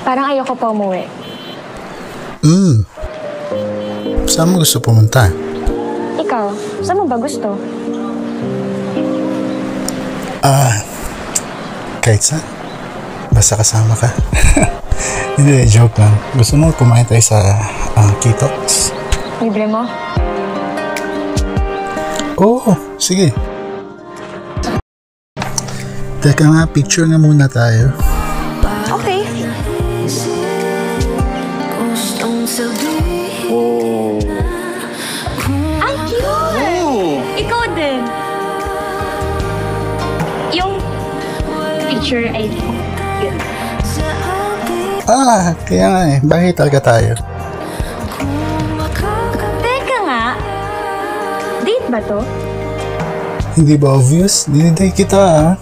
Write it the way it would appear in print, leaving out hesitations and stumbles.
Parang ayoko pa umuwi. Saan mo gusto pumunta? Ikaw, saan mo ba gusto? Kahit saan. Basta kasama ka. Hindi, joke lang. Gusto mo kumain tayo sa Kitox? Libre mo? Oo, sige. Teka nga, picture nga muna tayo. Okay. Oh. Ang cute! Ikaw din. Yung picture ay yun. Kaya nga eh. Bakit talaga tayo? Teka nga. Date ba to? Hindi ba obvious? Diniday kita